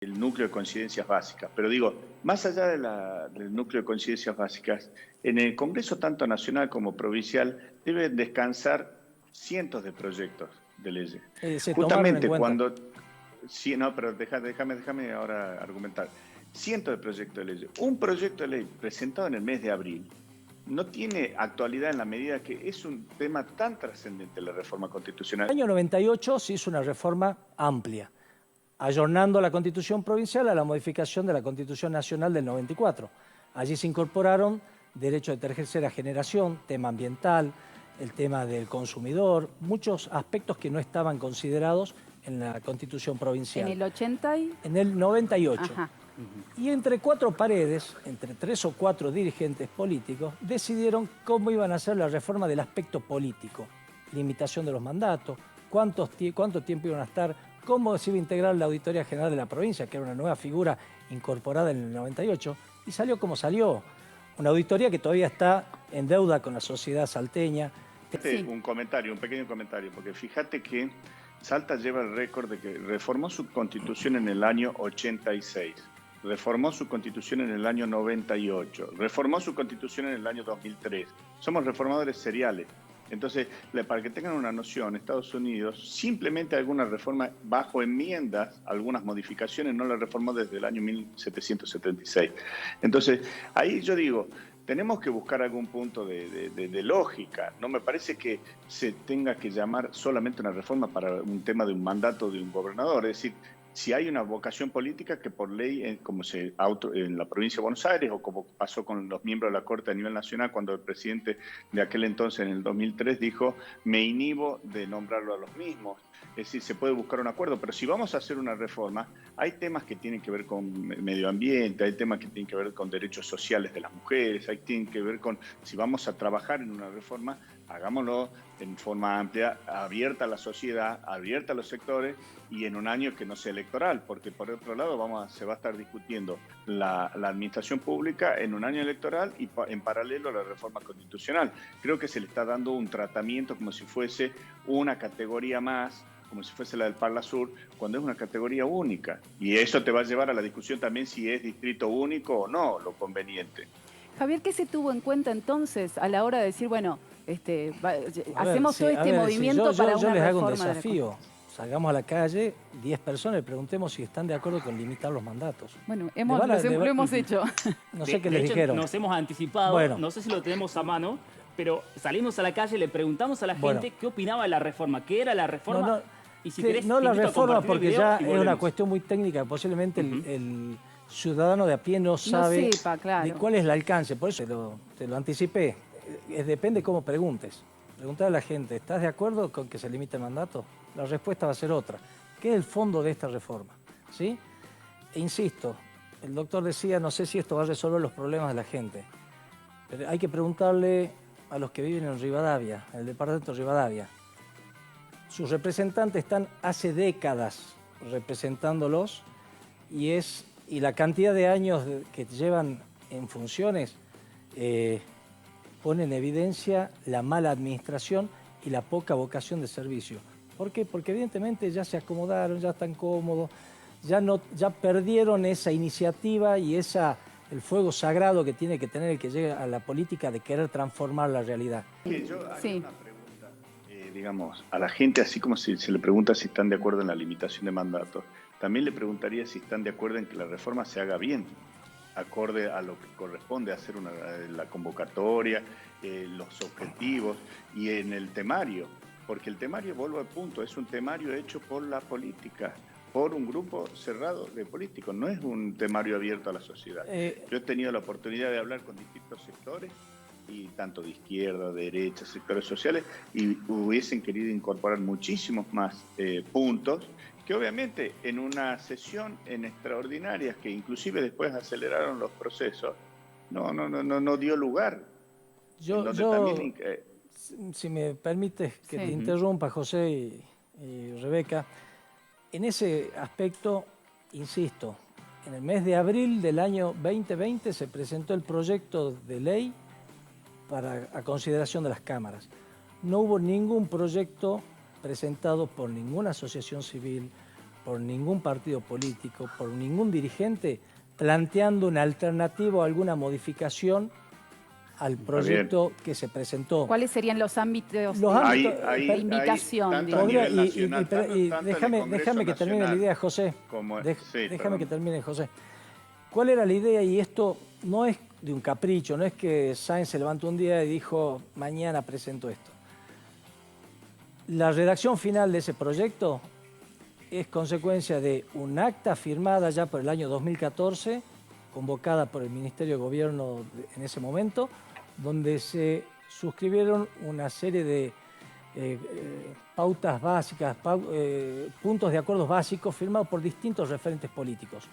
el núcleo de coincidencias básicas. Pero digo, más allá del núcleo de coincidencias básicas, en el Congreso tanto nacional como provincial deben descansar cientos de proyectos de leyes. Se tomaron en Justamente cuenta. cuando... Sí, no, pero déjame ahora argumentar. Cientos de proyectos de leyes. Un proyecto de ley presentado en el mes de abril no tiene actualidad en la medida que es un tema tan trascendente la reforma constitucional. En el año 98 se hizo una reforma amplia, ayornando la Constitución provincial a la modificación de la Constitución Nacional del 94. Allí se incorporaron derechos de tercera generación, tema ambiental, el tema del consumidor, muchos aspectos que no estaban considerados en la Constitución provincial. ¿En el 80? En el 98. Ajá. Y entre cuatro paredes, entre 3 o 4 dirigentes políticos, decidieron cómo iban a hacer la reforma del aspecto político. Limitación de los mandatos, cuánto tiempo iban a estar, cómo se iba a integrar la Auditoría General de la provincia, que era una nueva figura incorporada en el 98, y salió como salió. Una auditoría que todavía está en deuda con la sociedad salteña. Sí. Un pequeño comentario, porque fíjate que Salta lleva el récord de que reformó su constitución en el año 86, reformó su constitución en el año 98, reformó su constitución en el año 2003. Somos reformadores seriales. Entonces, para que tengan una noción, Estados Unidos simplemente alguna reforma bajo enmiendas, algunas modificaciones, no la reformó desde el año 1776. Entonces, ahí yo digo, tenemos que buscar algún punto de lógica. No me parece que se tenga que llamar solamente una reforma para un tema de un mandato de un gobernador. Es decir, si hay una vocación política que por ley, como en la provincia de Buenos Aires, o como pasó con los miembros de la Corte a nivel nacional, cuando el presidente de aquel entonces, en el 2003, dijo, me inhibo de nombrarlo a los mismos. Es decir, se puede buscar un acuerdo, pero si vamos a hacer una reforma, hay temas que tienen que ver con medio ambiente, hay temas que tienen que ver con derechos sociales de las mujeres, hay tienen que ver con, si vamos a trabajar en una reforma, hagámoslo en forma amplia, abierta a la sociedad, abierta a los sectores y en un año que no sea electoral, porque por otro lado se va a estar discutiendo la administración pública en un año electoral y en paralelo a la reforma constitucional. Creo que se le está dando un tratamiento como si fuese una categoría más, como si fuese la del Parla Sur, cuando es una categoría única. Y eso te va a llevar a la discusión también si es distrito único o no, lo conveniente. Javier, ¿qué se tuvo en cuenta entonces a la hora de decir, bueno, hacemos todo este movimiento para una reforma? Yo les hago un desafío. Salgamos a la calle, 10 personas, y preguntemos si están de acuerdo con limitar los mandatos. Bueno, lo hemos hecho. No sé qué les dijeron. Nos hemos anticipado, bueno. No sé si lo tenemos a mano, pero salimos a la calle, le preguntamos a la gente qué opinaba de la reforma, qué era la reforma. Y si querés, no la reforma, porque ya es una volvemos. cuestión muy técnica, posiblemente el ciudadano de a pie no sabe sepa, claro, de cuál es el alcance. Por eso te lo anticipé. Depende cómo preguntes. Preguntar a la gente, ¿estás de acuerdo con que se limite el mandato? La respuesta va a ser otra. ¿Qué es el fondo de esta reforma? ¿Sí? E insisto, el doctor decía, no sé si esto va a resolver los problemas de la gente, pero hay que preguntarle a los que viven en Rivadavia, en el departamento de Rivadavia. Sus representantes están hace décadas representándolos y la cantidad de años que llevan en funciones pone en evidencia la mala administración y la poca vocación de servicio. ¿Por qué? Porque evidentemente ya se acomodaron, ya están cómodos, ya perdieron esa iniciativa y el fuego sagrado que tiene que tener el que llega a la política de querer transformar la realidad. Yo haría una pregunta, digamos, a la gente, así como si se le pregunta si están de acuerdo en la limitación de mandatos, también le preguntaría si están de acuerdo en que la reforma se haga bien, acorde a lo que corresponde hacer la convocatoria, los objetivos y en el temario, porque el temario, vuelvo al punto, es un temario hecho por la política, por un grupo cerrado de políticos, no es un temario abierto a la sociedad. Yo he tenido la oportunidad de hablar con distintos sectores, y tanto de izquierda, de derecha, sectores sociales, y hubiesen querido incorporar muchísimos más puntos, que obviamente en una sesión extraordinarias, que inclusive después aceleraron los procesos, no dio lugar. Si me permites que te interrumpa, José y Rebeca, en ese aspecto, insisto, en el mes de abril del año 2020 se presentó el proyecto de ley a consideración de las cámaras. No hubo ningún proyecto presentado por ninguna asociación civil, por ningún partido político, por ningún dirigente, planteando una alternativa o alguna modificación al proyecto que se presentó. ¿Cuáles serían los ámbitos de invitación? Déjame que termine la idea, José. Déjame que termine, José. ¿Cuál era la idea? Y esto no es de un capricho, no es que Sáenz se levantó un día y dijo, mañana presento esto. La redacción final de ese proyecto es consecuencia de un acta firmada ya por el año 2014, convocada por el Ministerio de Gobierno en ese momento, donde se suscribieron una serie de pautas básicas, puntos de acuerdos básicos firmados por distintos referentes políticos.